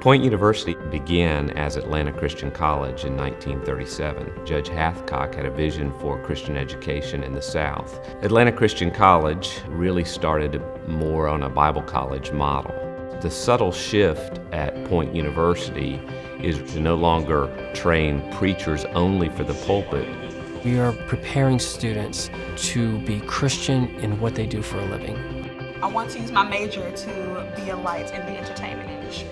Point University began as Atlanta Christian College in 1937. Judge Hathcock had a vision for Christian education in the South. Atlanta Christian College really started more on a Bible college model. The subtle shift at Point University is to no longer train preachers only for the pulpit. We are preparing students to be Christian in what they do for a living. I want to use my major to be a light in the entertainment industry.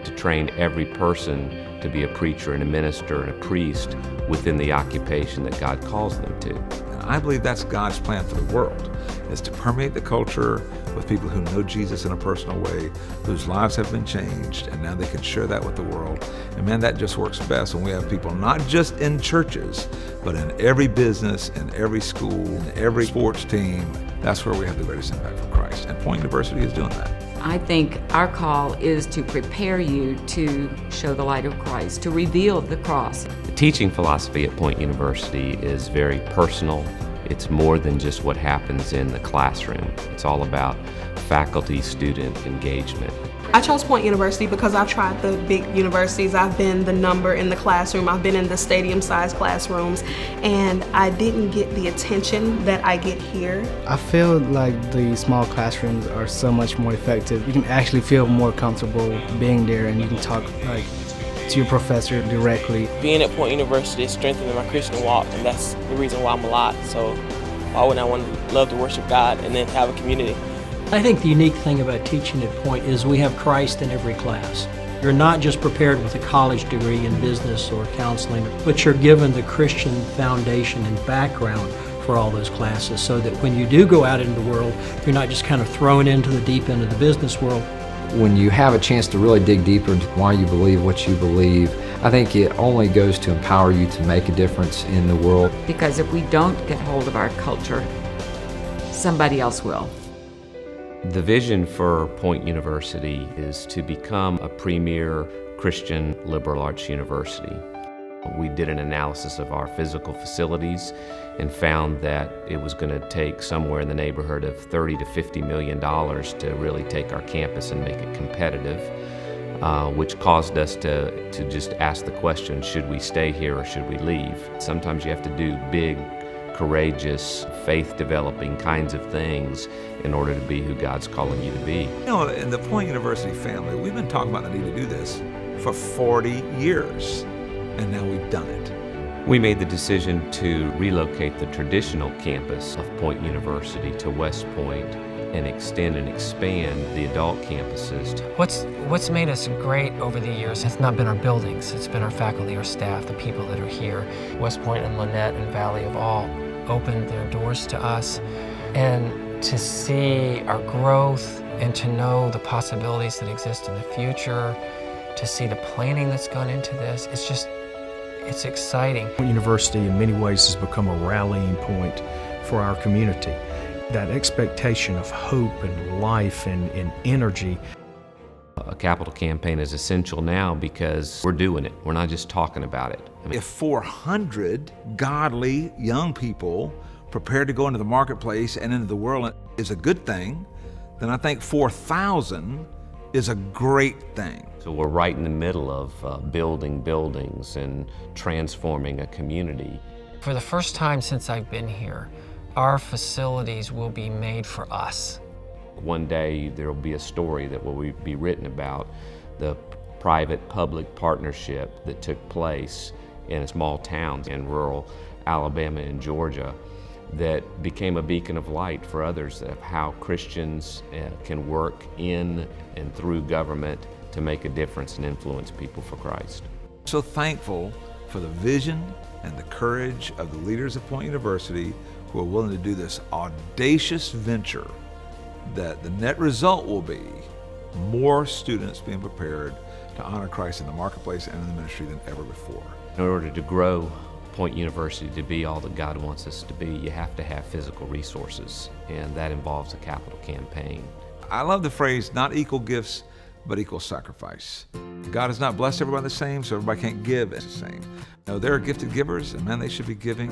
To train every person to be a preacher and a minister and a priest within the occupation that God calls them to. And I believe that's God's plan for the world, is to permeate the culture with people who know Jesus in a personal way, whose lives have been changed, and now they can share that with the world. And man, that just works best when we have people not just in churches, but in every business, in every school, in every sports team. That's where we have the greatest impact for Christ. And Point University is doing that. I think our call is to prepare you to show the light of Christ, to reveal the cross. The teaching philosophy at Point University is very personal. It's more than just what happens in the classroom. It's all about faculty-student engagement. I chose Point University because I've tried the big universities. I've been the number in the classroom. I've been in the stadium-sized classrooms, and I didn't get the attention that I get here. I feel like the small classrooms are so much more effective. You can actually feel more comfortable being there, and you can talk to your professor directly. Being at Point University is strengthening my Christian walk, and that's the reason why I'm alive. So why wouldn't I want to love to worship God and then have a community? I think the unique thing about teaching at Point is we have Christ in every class. You're not just prepared with a college degree in business or counseling, but you're given the Christian foundation and background for all those classes, so that when you do go out into the world, you're not just kind of thrown into the deep end of the business world. When you have a chance to really dig deeper into why you believe what you believe, I think it only goes to empower you to make a difference in the world. Because if we don't get hold of our culture, somebody else will. The vision for Point University is to become a premier Christian liberal arts university. We did an analysis of our physical facilities and found that it was going to take somewhere in the neighborhood of $30 to $50 million to really take our campus and make it competitive, which caused us to just ask the question, should we stay here or should we leave? Sometimes you have to do big, courageous, faith-developing kinds of things in order to be who God's calling you to be. You know, in the Point University family, we've been talking about the need to do this for 40 years, and now we've done it. We made the decision to relocate the traditional campus of Point University to West Point and extend and expand the adult campuses. What's made us great over the years has not been our buildings, it's been our faculty, our staff, the people that are here. West Point and Lynette and Valley have all opened their doors to us, and to see our growth and to know the possibilities that exist in the future, to see the planning that's gone into this, it's exciting. Point University in many ways has become a rallying point for our community. That expectation of hope and life and energy. A capital campaign is essential now because we're doing it. We're not just talking about it. If 400 godly young people prepared to go into the marketplace and into the world is a good thing, then I think 4,000 is a great thing. So we're right in the middle of building buildings and transforming a community. For the first time since I've been here, our facilities will be made for us. One day there will be a story that will be written about the private-public partnership that took place in small towns in rural Alabama and Georgia that became a beacon of light for others of how Christians can work in and through government to make a difference and influence people for Christ. So thankful for the vision and the courage of the leaders of Point University who are willing to do this audacious venture, that the net result will be more students being prepared to honor Christ in the marketplace and in the ministry than ever before. In order to grow Point University to be all that God wants us to be, you have to have physical resources, and that involves a capital campaign. I love the phrase, not equal gifts, but equal sacrifice. God has not blessed everybody the same, so everybody can't give the same. No, there are gifted givers, and man, they should be giving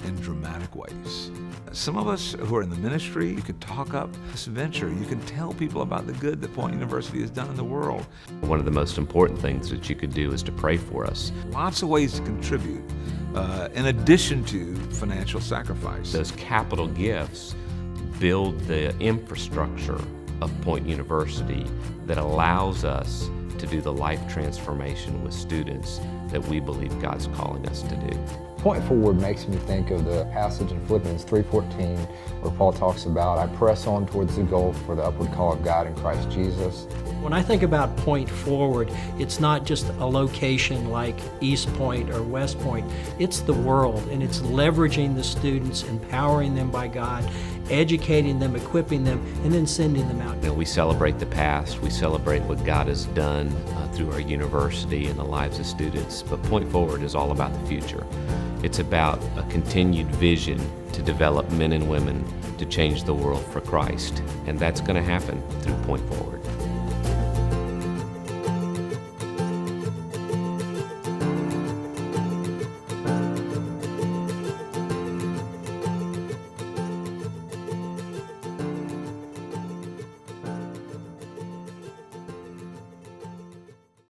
in dramatic ways. Some of us who are in the ministry, you can talk up this venture. You can tell people about the good that Point University has done in the world. One of the most important things that you could do is to pray for us. Lots of ways to contribute, in addition to financial sacrifice. Those capital gifts build the infrastructure of Point University that allows us to do the life transformation with students that we believe God's calling us to do. Point Forward makes me think of the passage in Philippians 3:14 where Paul talks about, I press on towards the goal for the upward call of God in Christ Jesus. When I think about Point Forward, it's not just a location like East Point or West Point. It's the world, and it's leveraging the students, empowering them by God, educating them, equipping them, and then sending them out. You know, we celebrate the past, we celebrate what God has done through our university and the lives of students, but Point Forward is all about the future. It's about a continued vision to develop men and women to change the world for Christ, and that's going to happen through Point Forward.